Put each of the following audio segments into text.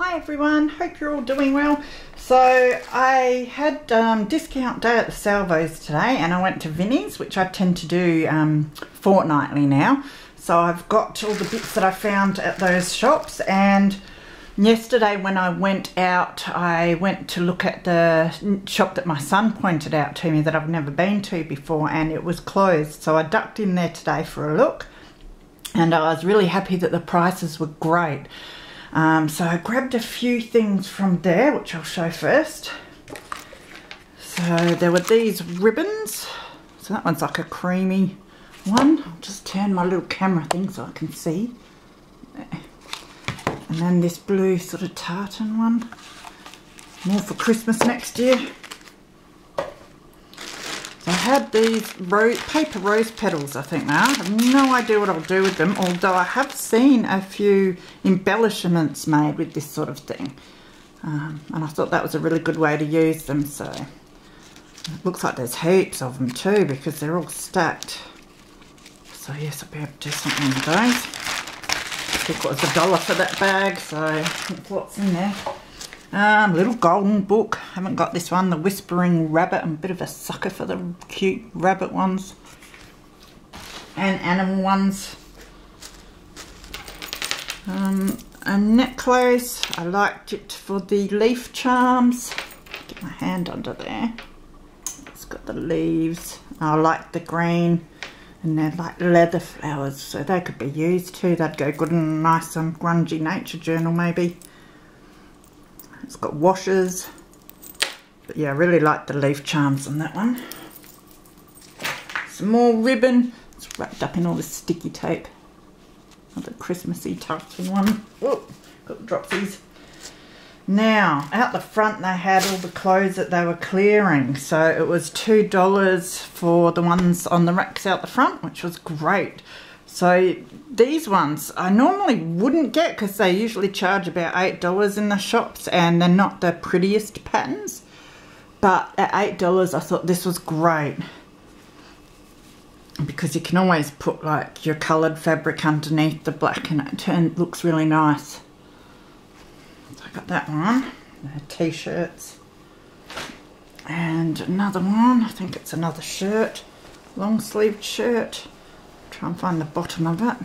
Hi everyone, hope you're all doing well. So I had discount day at the Salvos today and I went to Vinnie's, which I tend to do fortnightly now. So I've got all the bits that I found at those shops, and yesterday when I went out I went to look at the shop that my son pointed out to me that I've never been to before, and it was closed. So I ducked in there today for a look and I was really happy that the prices were great. So I grabbed a few things from there, which I'll show first. So there were these ribbons. So that one's like a creamy one. I'll just turn my little camera thing so I can see. And then this blue sort of tartan one. More for Christmas next year. So I had these paper rose petals, I think they are. I have no idea what I'll do with them, although I have seen a few embellishments made with this sort of thing. And I thought that was a really good way to use them. So it looks like there's heaps of them too because they're all stacked. So yes, I'll be able to do something with those. I think it was $1 for that bag, so that's what's in there. Little golden book. Haven't got this one, the Whispering Rabbit. I'm a bit of a sucker for the cute rabbit ones and animal ones. A necklace. I liked it for the leaf charms. Get my hand under there. It's got the leaves. I like the green, and they're like leather flowers, so they could be used too. They'd go good in a nice grungy nature journal maybe. It's got washers, but yeah, I really like the leaf charms on that one. Some more ribbon. It's wrapped up in all this sticky tape. Another Christmassy touching one. Oh, got the dropsies. Now, out the front they had all the clothes that they were clearing. So it was $2 for the ones on the racks out the front, which was great. So these ones I normally wouldn't get because they usually charge about $8 in the shops and they're not the prettiest patterns. But at $8 I thought this was great because you can always put like your coloured fabric underneath the black and it looks really nice. So I got that one. T-shirts. And another one, I think it's another shirt, long sleeved shirt. Try and find the bottom of it.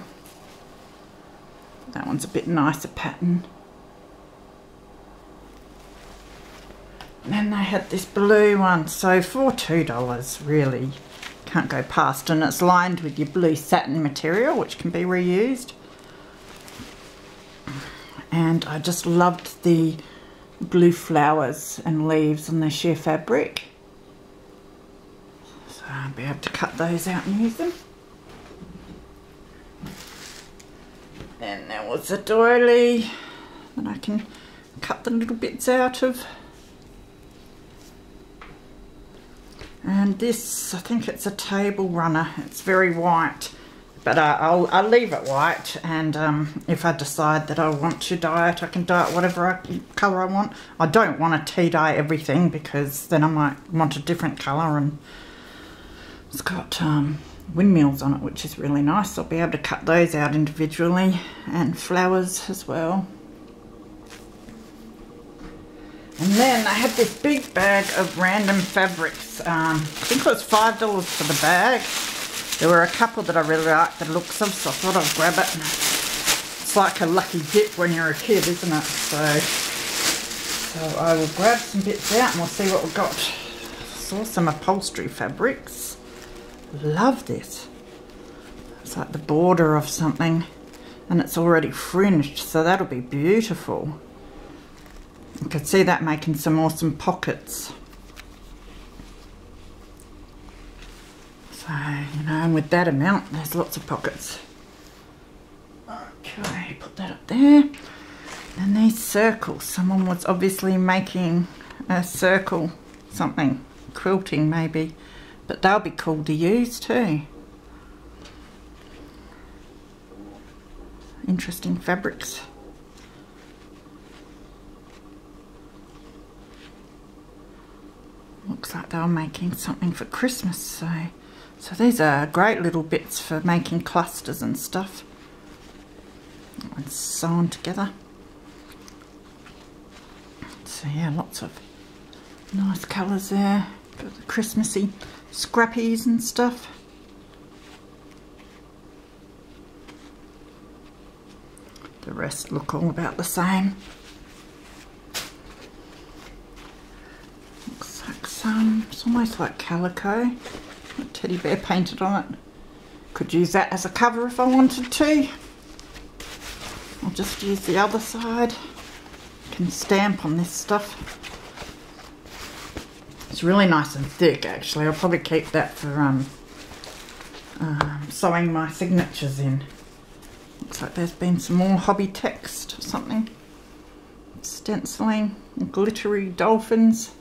That one's a bit nicer pattern. And then they had this blue one, so for $2 really can't go past, and it's lined with your blue satin material which can be reused. And I just loved the blue flowers and leaves on the sheer fabric, so I'll be able to cut those out and use them. And there was a doily that I can cut the little bits out of. And this, I think it's a table runner. It's very white, but I'll leave it white, and if I decide that I want to dye it, I can dye it whatever colour I want. I don't want to tea dye everything because then I might want a different colour, and it's got windmills on it, which is really nice. I'll be able to cut those out individually, and flowers as well. And then I had this big bag of random fabrics. I think it was $5 for the bag. There were a couple that I really liked the looks of, so I thought I'd grab it. It's like a lucky dip when you're a kid, isn't it? So I will grab some bits out and we'll see what we've got. Saw some upholstery fabrics. Love this. It's like the border of something, and it's already fringed, so that'll be beautiful. You can see that making some awesome pockets. So, you know, and with that amount, there's lots of pockets. Okay, put that up there. And these circles, someone was obviously making a circle something, quilting maybe. But they'll be cool to use too. Interesting fabrics. Looks like they were making something for Christmas, so these are great little bits for making clusters and stuff. And sewn together. So yeah, lots of nice colours there. Got the Christmassy scrappies and stuff. The rest look all about the same. Looks like some, it's almost like calico. A teddy bear painted on it. Could use that as a cover if I wanted to. I'll just use the other side. Can stamp on this stuff. It's really nice and thick actually. I'll probably keep that for sewing my signatures in. Looks like there's been some more hobby text or something. Stenciling, glittery dolphins.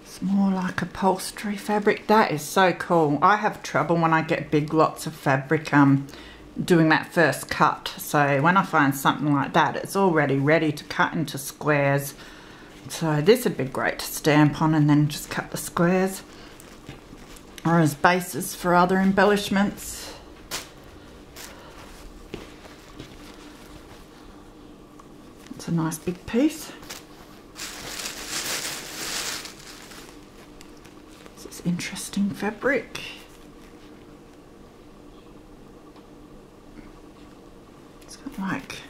It's more like upholstery fabric. That is so cool. I have trouble when I get big lots of fabric doing that first cut. So when I find something like that, it's already ready to cut into squares. So this would be great to stamp on and then just cut the squares. Or as bases for other embellishments. It's a nice big piece. This is interesting fabric. It's got like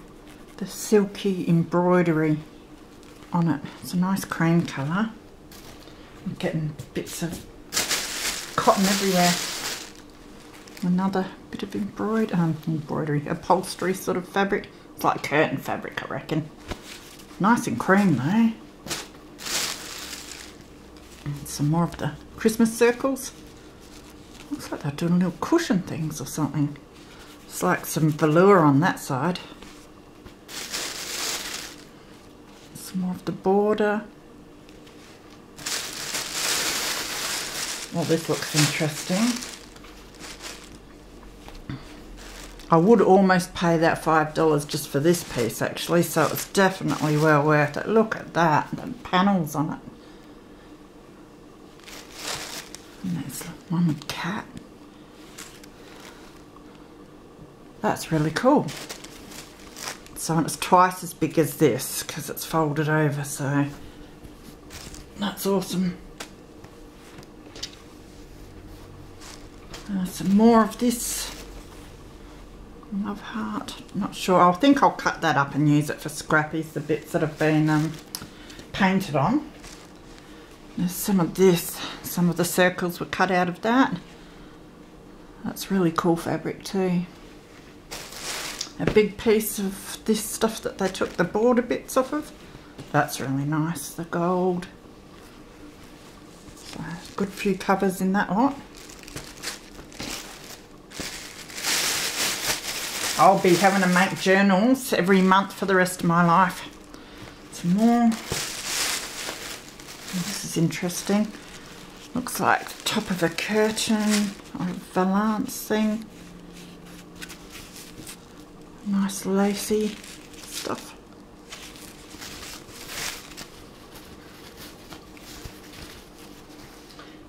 the silky embroidery on it. It's a nice cream colour. I'm getting bits of cotton everywhere. Another bit of embroidery, upholstery sort of fabric. It's like curtain fabric, I reckon. Nice and cream though. And some more of the Christmas circles. Looks like they're doing little cushion things or something. It's like some velour on that side. Some more of the border. Well, this looks interesting. I would almost pay that $5 just for this piece actually, so it's definitely well worth it. Look at that, the panels on it. And there's one with cat. That's really cool. So it's twice as big as this because it's folded over, so that's awesome. Some more of this love heart. Not sure. I think I'll cut that up and use it for scrappies, the bits that have been painted on. There's some of this. Some of the circles were cut out of that. That's really cool fabric too. A big piece of this stuff that they took the border bits off of. That's really nice. The gold. So good few covers in that lot. I'll be having to make journals every month for the rest of my life. Some more. This is interesting. Looks like the top of a curtain or a valance thing. Nice lacy stuff.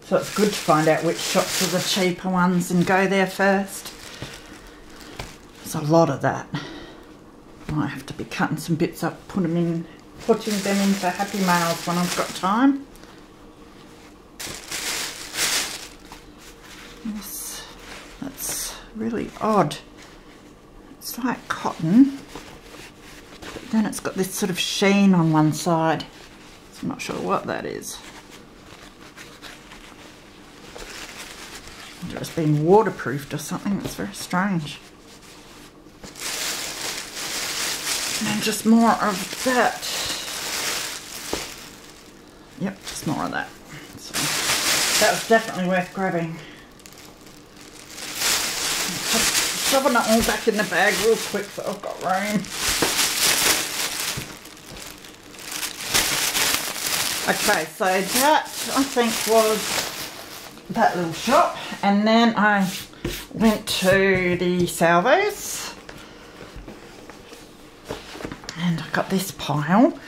So it's good to find out which shops are the cheaper ones and go there first. There's a lot of that. Might have to be cutting some bits up, putting them in for Happy Mails when I've got time. This, that's really odd. It's like cotton, but then it's got this sort of sheen on one side. So I'm not sure what that is. I wonder if it's been waterproofed or something. That's very strange. And just more of that. Yep, just more of that. So that was definitely worth grabbing. Shoving it all back in the bag real quick so I've got room. Okay, so that I think was that little shop, and then I went to the Salvos. And I got this pile.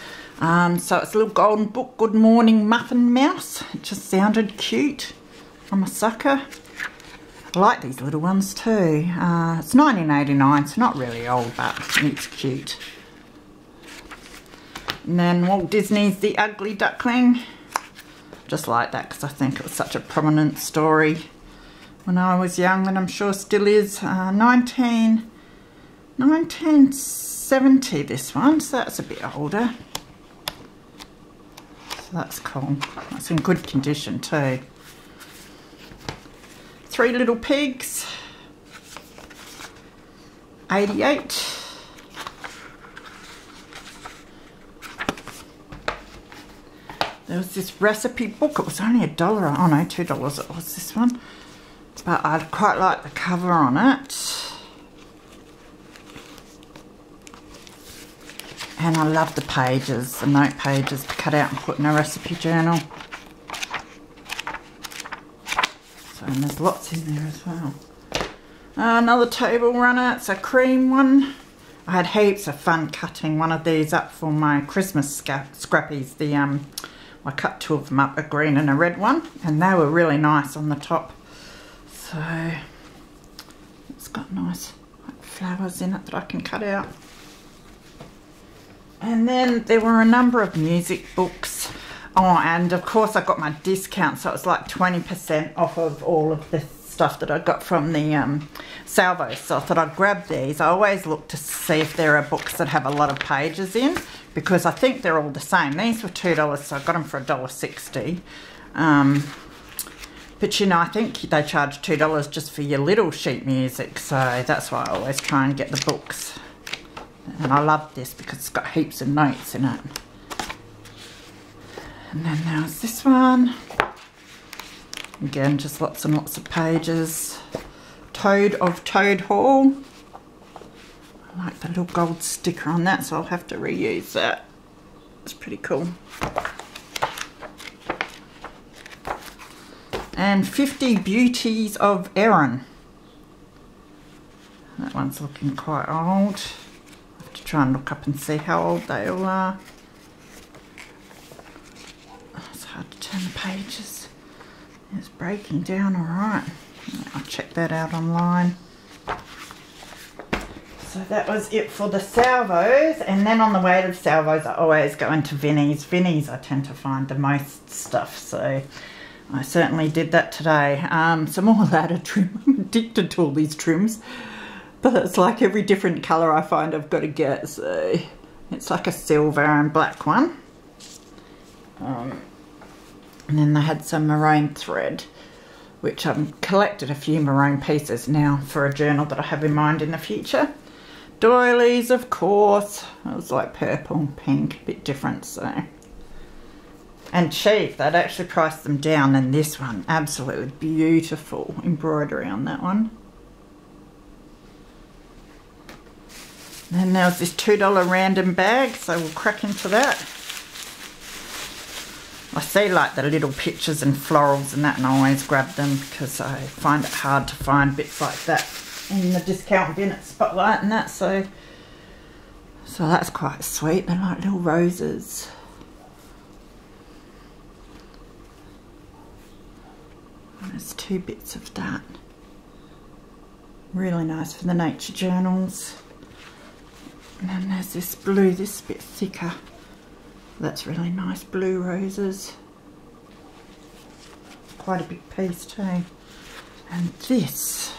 So it's a little golden book, Good Morning Muffin Mouse. It just sounded cute. I'm a sucker. I like these little ones too. It's 1989, so not really old, but it's cute. And then Walt Disney's The Ugly Duckling. Just like that because I think it was such a prominent story when I was young, and I'm sure still is. 1970 this one, so that's a bit older. So that's cool. That's in good condition too. Three Little Pigs, 88. There was this recipe book. It was only $1. Oh no, $2 it was, this one. But I quite like the cover on it. And I love the pages, the note pages to cut out and put in a recipe journal. So, and there's lots in there as well. Another table runner. It's a cream one. I had heaps of fun cutting one of these up for my Christmas scrappies. I cut two of them up, a green and a red one, and they were really nice on the top. So it's got nice flowers in it that I can cut out. And then there were a number of music books. Oh, and of course I got my discount, so it was like 20% off of all of the stuff that I got from the salvos. So I thought I'd grab these. I always look to see if there are books that have a lot of pages in, because I think they're all the same. These were $2, so I got them for $1.60. But you know, I think they charge $2 just for your little sheet music, so that's why I always try and get the books. And I love this because it's got heaps of notes in it. And then there's this one. Again, just lots and lots of pages. Toad of Toad Hall. I like the little gold sticker on that, so I'll have to reuse that. It's pretty cool. And 50 Beauties of Erin. That one's looking quite old. I have to try and look up and see how old they all are. It's hard to turn the pages. It's breaking down alright. I'll check that out online. So that was it for the salvos, and then on the way to the salvos I always go into Vinnie's. Vinnie's I tend to find the most stuff, so I certainly did that today. Some more ladder trim. I'm addicted to all these trims, but it's like every different colour I find I've got to get, so it's like a silver and black one. And then they had some maroon thread, which I've collected a few maroon pieces now for a journal that I have in mind in the future. Doilies, of course. It was like purple and pink, a bit different, so. And cheap, they'd actually priced them down, and this one, absolutely beautiful embroidery on that one. Then there was this $2 random bag, so we'll crack into that. I see like the little pictures and florals and that, and I always grab them because I find it hard to find bits like that in the discount bin at Spotlight and that, so that's quite sweet. They're like little roses. And there's 2 bits of that. Really nice for the nature journals. And then there's this blue, this bit thicker. That's really nice, blue roses. Quite a big piece too. And this,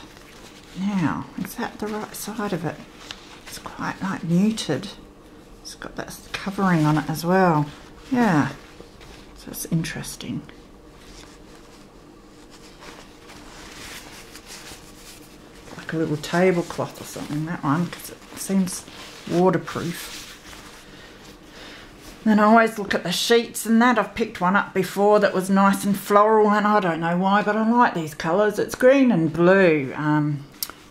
now, is that the right side of it? It's quite like muted. It's got that covering on it as well. Yeah, so it's interesting. Like a little tablecloth or something, that one, because it seems waterproof. Then I always look at the sheets and that. I've picked one up before that was nice and floral, and I don't know why, but I like these colours. It's green and blue.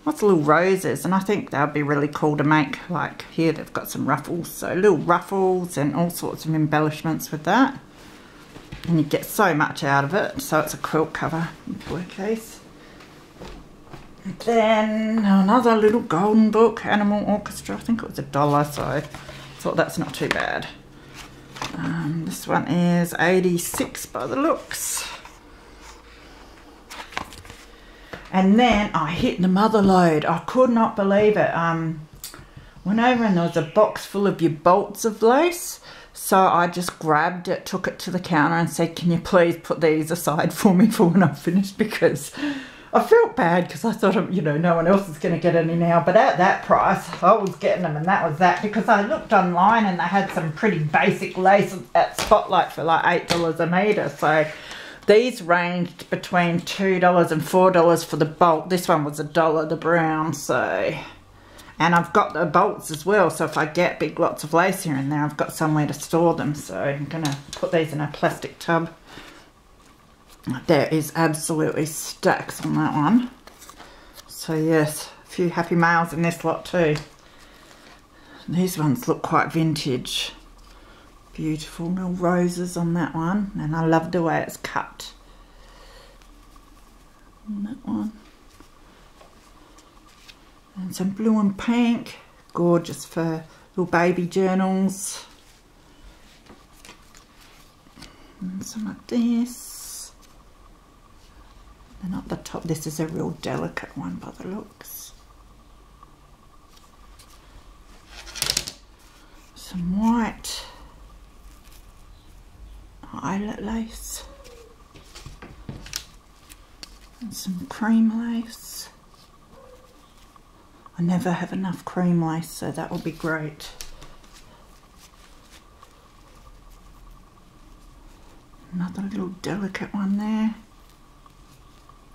Lots of little roses, and I think they'll be really cool to make. Like here they've got some ruffles, so little ruffles and all sorts of embellishments with that. And you get so much out of it. So it's a quilt cover, pillowcase. Then another little golden book, Animal Orchestra. I think it was $1, so I thought that's not too bad. This one is 86 by the looks. And then I hit the mother load. I could not believe it. Went over and there was a box full of your bolts of lace. So I just grabbed it, took it to the counter and said, can you please put these aside for me for when I'm finished? Because I felt bad because I thought, you know, no one else is going to get any now. But at that price, I was getting them, and that was that. Because I looked online and they had some pretty basic lace at Spotlight for like $8 a metre. So these ranged between $2 and $4 for the bolt. This one was $1, the brown. So... And I've got the bolts as well, so if I get big lots of lace here and there, I've got somewhere to store them. So I'm going to put these in a plastic tub. There is absolutely stacks on that one. So yes, a few happy males in this lot too. These ones look quite vintage. Beautiful little roses on that one. And I love the way it's cut. And that one. And some blue and pink, gorgeous for little baby journals. And some like this. And up the top, this is a real delicate one by the looks. Some white eyelet lace. And some cream lace. I never have enough cream lace, so that will be great. Another little delicate one there.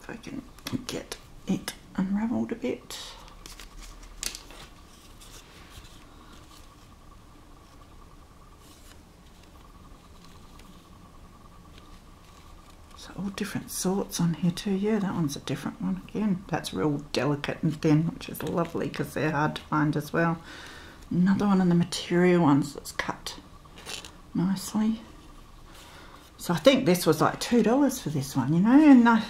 If I can get it unravelled a bit. So all different sorts on here too. Yeah, that one's a different one again. That's real delicate and thin, which is lovely because they're hard to find as well. Another one of the material ones that's cut nicely. So I think this was like $2 for this one, you know, and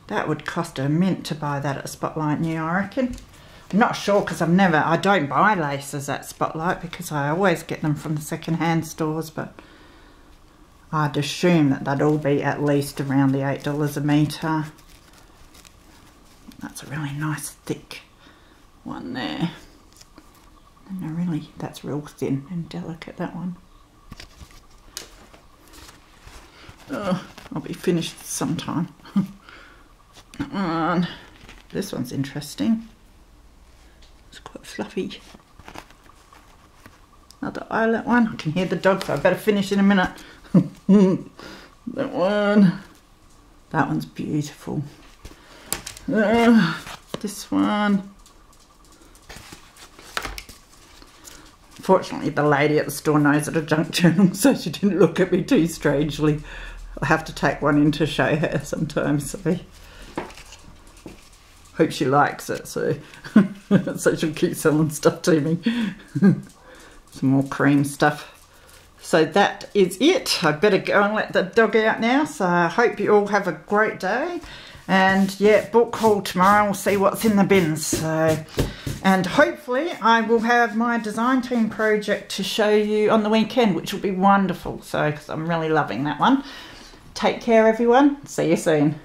that would cost a mint to buy that at Spotlight new, I reckon. I'm not sure because I don't buy laces at Spotlight because I always get them from the second-hand stores, but I'd assume that they'd all be at least around the $8 a metre. That's a really nice thick one there. And that's real thin and delicate, that one. Oh, I'll be finished sometime. That one. This one's interesting. It's quite fluffy. Another eyelet one. I can hear the dog, so I better finish in a minute. That one. That one's beautiful. This one. Fortunately, the lady at the store knows it's a junk journal, so she didn't look at me too strangely. I have to take one in to show her sometimes, so hope she likes it, so so she'll keep selling stuff to me. Some more cream stuff. So that is it. I better go and let the dog out now. So I hope you all have a great day. And yeah, book haul tomorrow. We'll see what's in the bins. So, and hopefully I will have my design team project to show you on the weekend, which will be wonderful. So, because I'm really loving that one. Take care, everyone. See you soon.